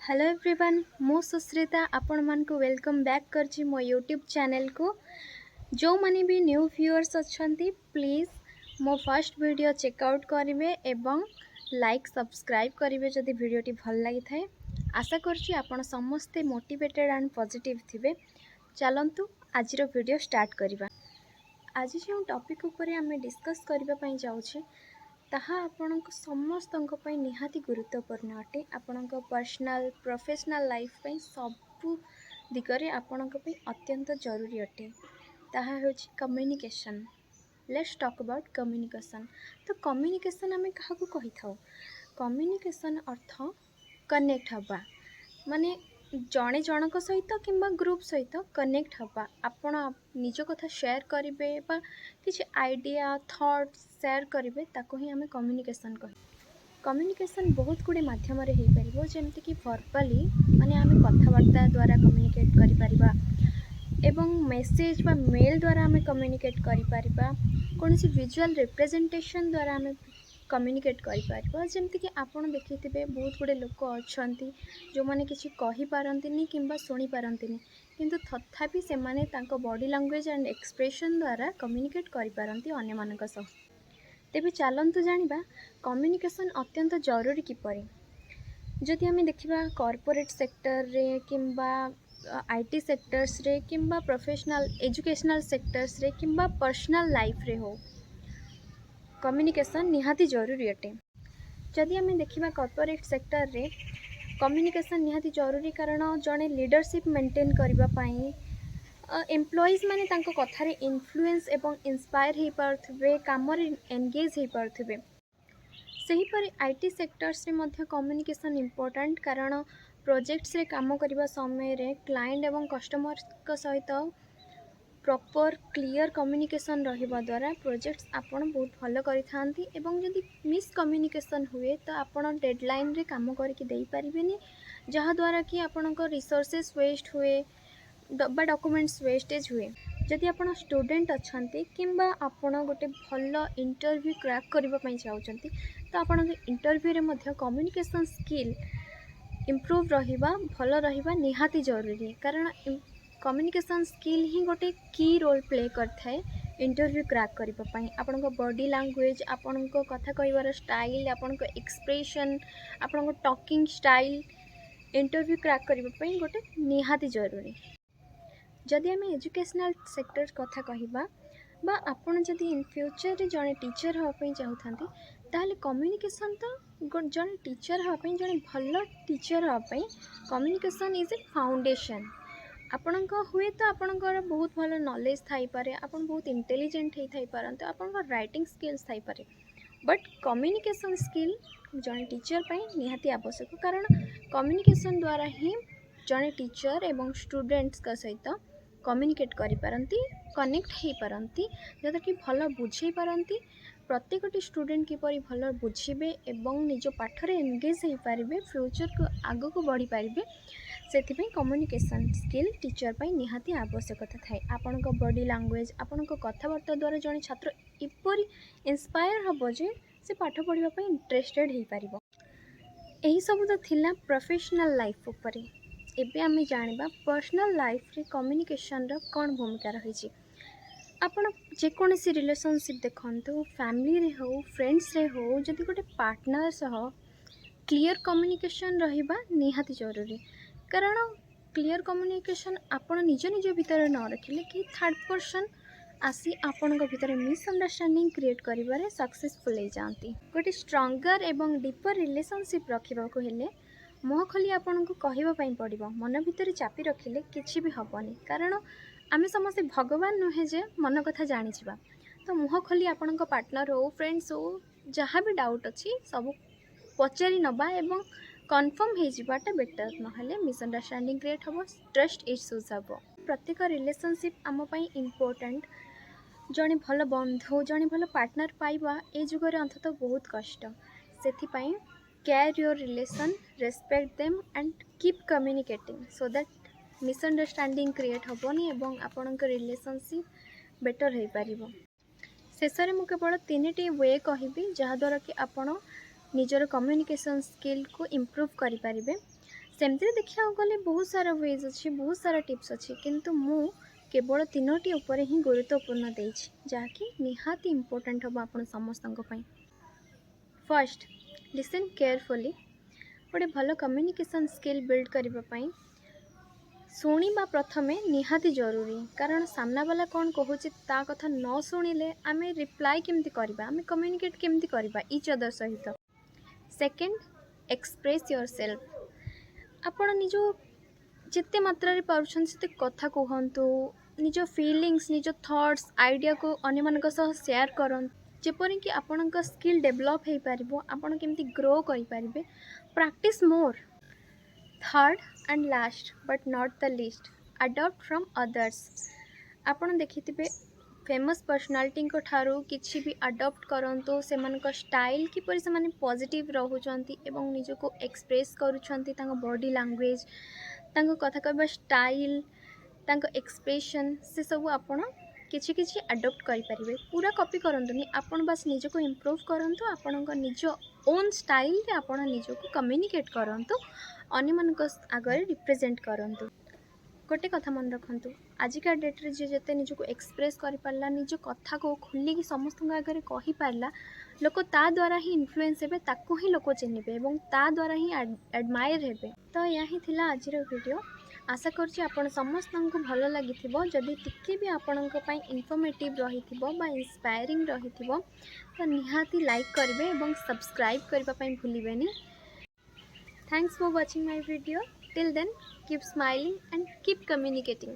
Hello everyone मु सुश्रिता आपण मान को वेलकम बैक करची मो यूट्यूब चैनल को। जो माने भी न्यू व्यूअर्स अच्छंती प्लीज मो फर्स्ट वीडियो चेकआउट करेंगे एवं लाइक सब्सक्राइब करेंगे जदि वीडियोटी भल लगी थाए। आशा करची आपण समस्ते मोटिवेटेड एंड पॉजिटिव थिबे। चलंतु आजिरो वीडियो स्टार्ट करिबा। आज जो टॉपिक ऊपर आमे डिस्कस करबा पई जाउछे ताहा आपणक समस्तଙ୍କ ପାଇଁ निहाती गुरुत्वपूर्ण अटे। आपणक पर्सनल प्रोफेशनल लाइफ ପାଇଁ सबु दिगरे आपणक ପାଇଁ अत्यंत जरूरी अटे। ताहा होछि communication. Let's talk about communication. तो कम्युनिकेशन आमे काहाकू कहि थाउ? कम्युनिकेशन अर्थ कनेक्ट हबा माने जणे जनक सहित किंबा ग्रुप सहित कनेक्ट हबा। आपण निज कथा शेयर करिवे बा किछि आइडिया थॉट्स शेयर करिवे ताको ही हमें कम्युनिकेशन कहि। कम्युनिकेशन बहुत गुड़े माध्यम रे हेइ परिबो जेमति कि वर्बली माने आमे कथावार्ता द्वारा कम्युनिकेट करि परिबा एवं मेसेज बा मेल द्वारा आमे कम्युनिकेट करि परिबा। कोनोसी विजुअल रिप्रेजेंटेशन द्वारा आमे कम्युनिकेट करि परिबा। जेमति कि आपण देखिथिबे बहुत गुड़े लोक अछंती जो माने किछि कहि पारंतिनी किंबा सुनि पारंतिनी किंतु तथापि से माने तांको बॉडी लैंग्वेज एंड एक्सप्रेशन द्वारा कम्युनिकेट करि पारंती अन्य मानक सह। तेबे चलंतु जानिबा कम्युनिकेशन अत्यंत जरूरी किपरि। जदि आमे देखिबा कॉर्पोरेट सेक्टर रे किंबा आईटी सेक्टर्स रे किंबा प्रोफेशनल एजुकेशनल सेक्टर्स रे किंबा पर्सनल लाइफ रे हो कम्युनिकेशन निहाती जरूरी अटे। जदि आमे देखिबा कॉर्पोरेट सेक्टर रे कम्युनिकेशन निहाती जरूरी कारण जड़े लीडरशिप मेंटेन करबा पई एम्प्लॉइज माने तांको कथारे इन्फ्लुएंस एवं इंस्पायर हो पारथिबे काम रे एंगेज हो पारथिबे। सही पर आईटी सेक्टर्स रे मध्य कम्युनिकेशन इंपोर्टेंट कारण प्रोजेक्ट्स रे काम करबा समय रे क्लाइंट एवं कस्टमर का सहित प्रॉपर क्लियर कम्युनिकेशन रहिबा द्वारा प्रोजेक्ट्स आपण बहुत भलो करि थांती एवं जदि मिस कम्युनिकेशन हुए तो आपण डेडलाइन रे काम करके देई परिबेनी जहा द्वारा कि आपणको रिसोर्सेस वेस्ट हुए बा डॉक्यूमेंट्स वेस्टेज हुए। जदि आपण स्टूडेंट अच्छंती किंबा आपण गोटे भलो इंटरव्यू क्रैक करबा पई चाहउचंती तो आपण इंटरव्यू रे मध्य कम्युनिकेशन स्किल इम्प्रूव रहिबा भलो रहिबा निहाती जरूरी कारण कम्युनिकेशन स्किल ही गोटे की रोल प्ले करथाए इंटरव्यू क्रैक करबा पई। आपनको बॉडी लैंग्वेज आपनको कथा कहबार स्टाइल आपनको एक्सप्रेशन आपनको टॉकिंग स्टाइल इंटरव्यू क्रैक करबा पई गोटे निहाती जरूरी। जदि आम एजुकेशनल सेक्टर कथा कहबा बा आपण जदि इन फ्यूचर रे जड़े टीचर होपाई चाहूथांती ताहले कम्युनिकेशन तो जड़े टीचर होपाई जड़े भलो टीचर होपाई कम्युनिकेशन इज ए फाउंडेशन। आपणक हुए तो आपणकर बहुत भलो नॉलेज थाई पारे आपण बहुत इंटेलिजेंट हेई थाई पारंते आपणकर राइटिंग स्किल्स थाई पारे बट कम्युनिकेशन स्किल जड़े टीचर पई निहाती आवश्यक कारण कम्युनिकेशन द्वारा ही जड़े टीचर एवं स्टूडेंट्स का सहित कम्युनिकेट करि पारंती कनेक्ट हेई पारंती जदि कि भलो बुझे पारंती प्रत्येकटी स्टूडेंट किपरि भलो बुझिबे एवं निज पाठरे एंगेज हेई पारिबे फ्यूचर को आगो को बढ़ी पारिबे सेथिपई कम्युनिकेशन स्किल टीचर पई निहाती आवश्यकता थाए। आपणक बॉडी लैंग्वेज आपणक कथावार्ता द्वारा जड़े छात्र इपरि इंस्पायर हबो जे से पाठ पढ़िबा पई इंटरेस्टेड हेई पारिबो। एही सब तो थिला प्रोफेशनल लाइफ उपरे। एबे आमे जानिबा पर्सनल लाइफ रे कम्युनिकेशन रो कोन भूमिका रही। आपण जेकोसी रिलेशनशिप देखंतु फैमिली रे हो फ्रेंड्स रे हो जदि गोटे पार्टनर सह क्लियर कम्युनिकेशन रहिबा निहाती जरूरी कारण क्लियर कम्युनिकेशन आपण निज निज भितर न रखिले कि थर्ड पर्सन आसी आपणक भितर मिसअंडरस्टैंडिंग क्रिएट करिबारे सक्सेसफुल हो जाती। गोटे स्ट्रंगर एवं डीपर रिलेशनशिप रखा हेले मुह खोली आपन को कहबा पई पड़िबो मन भितर चापी रखिले किछि भी हबनी कारण आमे समस्त भगवान नुहे जे मन कथा जानि छिबा। तो मुह खोली आपन को पार्टनर हो फ्रेंड्स हो जहाँ भी डाउट अच्छी सब पचारि नबा एवं कन्फर्म हो जावाटा बेटर नहले मिसअंडरस्टैंडिंग क्रिएट हम ट्रस्ट इश्यूज हम। प्रत्येक रिलेशनशिप आम पई इम्पोर्टेंट जड़े भल बंधु जड़े भल पार्टनर पाइबा ए जुगरे अंतत बहुत कष्ट सेथिपई care your relation respect them and keep communicating so that misunderstanding create हेनी एवं आपणक रिलेशनशिप बेटर हो पार। शेष में मुझे केवल 3टी वे कहबी जहाद्वारा कि आपण निजर कम्युनिकेशन स्किल को इम्प्रूव करें। सेमती देखा गले बहुत सारा वेज अच्छी, बहुत सारा टिप्स अच्छी, किंतु मु केवल 3टी उपर ही गुरुत्वपूर्ण देछि जहाँकि निहाती इम्पोर्टेंट हम आप समस्त। First, listen carefully. गोटे भल कम्युनिकेशन स्किल बिल्ड करने शुणा प्रथमे निहाती जरूरी, कारण सामना वाला कौन कहूँ ता कथा न शुणिले आम रिप्लाई केमती करबा, आम कम्युनिकेट केमती करबा इच अदर सहित। Second, express your self. आपण निज जिते मात्रा रे पारुछन सेते कथा कहतु, निज फीलिंग्स, निज थॉट्स, आइडिया को अन्य मान शेयर करन, जेपरि कि आपणक स्किल डेभलप हो पार, आपण केमती ग्रो करें। Practice more. Third and last but not the least, adopt from others. आपण देखिथिबे फेमस पर्सनालिटी ठारू किछि भी अडॉप्ट करंतु, सेमानक स्टाइल किपरि से माने पॉजिटिव रहउचंती एवं निजको एक्सप्रेस करूछंती, तांको बॉडी लैंग्वेज, तांको कथा कहबा स्टाइल, तांको एक्सप्रेशन, से सब आपण किछि किछि अडॉप्ट करि परिबे। पूरा कॉपी करंतुनी, आपण बस निजको इम्प्रूव करंतु, आपणक निज ओन स्टाइल रे आपण निजको कम्युनिकेट करंतु, अन्य मानक आगे रिप्रेजेंट करंतु। गोटे कथा मन रखंतु, आजिका डेट रे जे जते निजको एक्सप्रेस करि पारला, निज कथा को खुली कि समस्त आगे कहि पारला, लोक ता द्वारा ही इन्फ्लुएंस हेबे, ताकू ही लोक चिन्हिबे एवं ता द्वारा ही एडमायर हेबे। तो या ही थिला आजिर वीडियो। आशा करछि आपण समस्त को भल लगी। जदि टिके भी आपणक पई इन्फॉर्मेटिव रहिथिबो बा इंस्पायरिंग रहिथिबो तो निहाती लाइक करेंगे एवं सब्सक्राइब करबा पई भूलिबेनी। Thanks for watching my video. Till then, keep smiling and keep communicating.